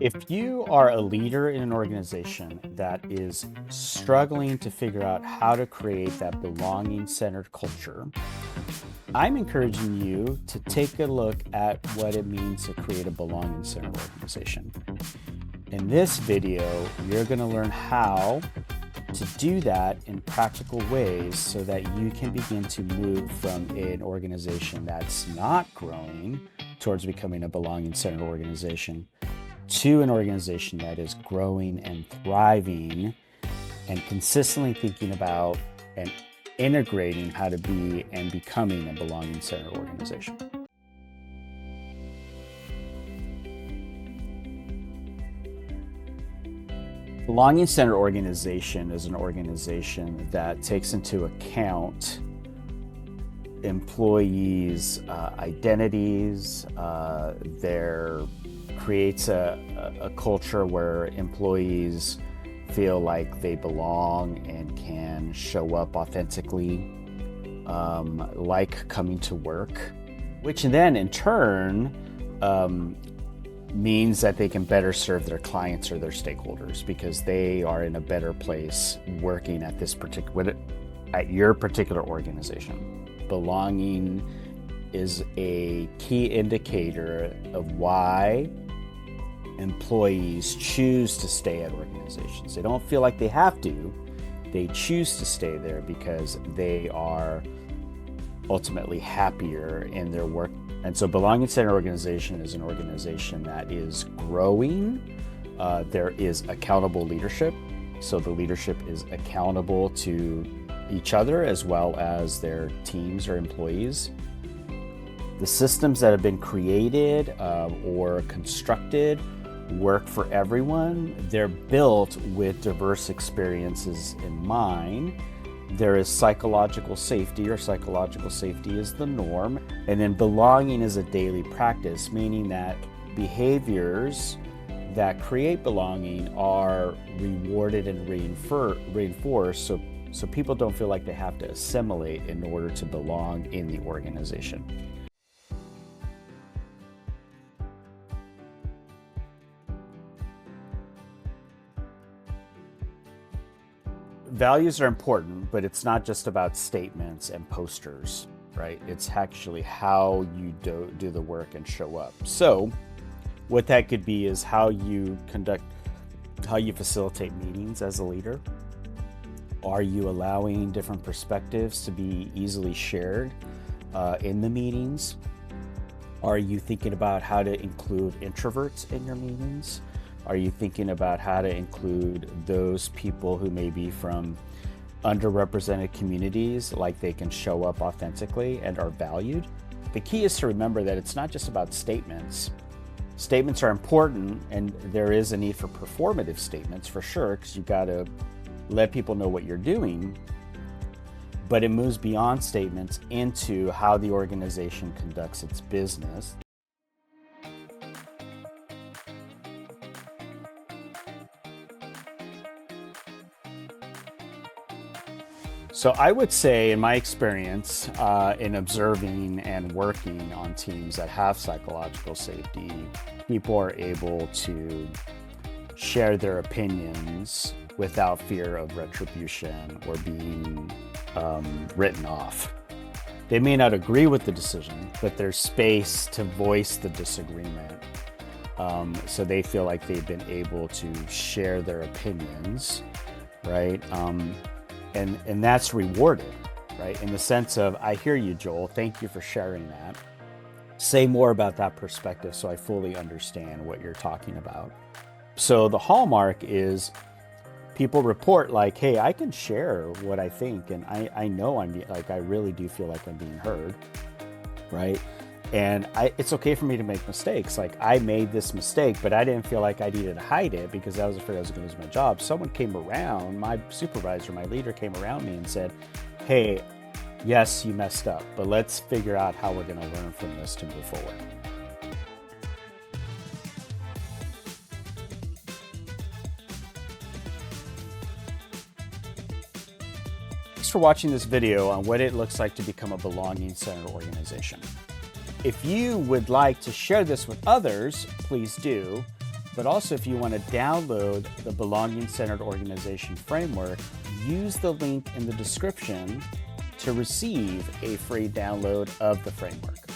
If you are a leader in an organization that is struggling to figure out how to create that belonging-centered culture, I'm encouraging you to take a look at what it means to create a belonging-centered organization. In this video, you're going to learn how to do that in practical ways so that you can begin to move from an organization that's not growing towards becoming a belonging-centered organization to an organization that is growing and thriving and consistently thinking about and integrating how to be and becoming a belonging-centered organization. Belonging-centered organization is an organization that takes into account employees' identities, creates a culture where employees feel like they belong and can show up authentically, like coming to work, which then in turn means that they can better serve their clients or their stakeholders because they are in a better place working at your particular organization. Belonging is a key indicator of why employees choose to stay at organizations. They don't feel like they have to. They choose to stay there because they are ultimately happier in their work. And so belonging-centered organization is an organization that is growing. There is accountable leadership. So the leadership is accountable to each other as well as their teams or employees. The systems that have been created or constructed work for everyone. They're built with diverse experiences in mind. There is psychological safety, or psychological safety is the norm. And then belonging is a daily practice, meaning that behaviors that create belonging are rewarded and reinforced so people don't feel like they have to assimilate in order to belong in the organization. Values are important, but it's not just about statements and posters, right? It's actually how you do the work and show up. So what that could be is how you facilitate meetings as a leader. Are you allowing different perspectives to be easily shared in the meetings? Are you thinking about how to include introverts in your meetings? Are you thinking about how to include those people who may be from underrepresented communities, like they can show up authentically and are valued? The key is to remember that it's not just about statements. Statements are important, and there is a need for performative statements for sure, because you got to let people know what you're doing. But it moves beyond statements into how the organization conducts its business. So I would say, in my experience, in observing and working on teams that have psychological safety, people are able to share their opinions without fear of retribution or being written off. They may not agree with the decision, but there's space to voice the disagreement. So they feel like they've been able to share their opinions, right? And that's rewarded, right? In the sense of, I hear you, Joel, thank you for sharing that. Say more about that perspective so I fully understand what you're talking about. So the hallmark is people report like, hey, I can share what I think, and I know I really do feel like I'm being heard, right? And it's okay for me to make mistakes. Like, I made this mistake, but I didn't feel like I needed to hide it because I was afraid I was going to lose my job. Someone came around, my supervisor, my leader came around me and said, hey, yes, you messed up, but let's figure out how we're going to learn from this to move forward. Thanks for watching this video on what it looks like to become a belonging-centered organization. If you would like to share this with others, please do. But also, if you want to download the Belonging-Centered Organization Framework, use the link in the description to receive a free download of the framework.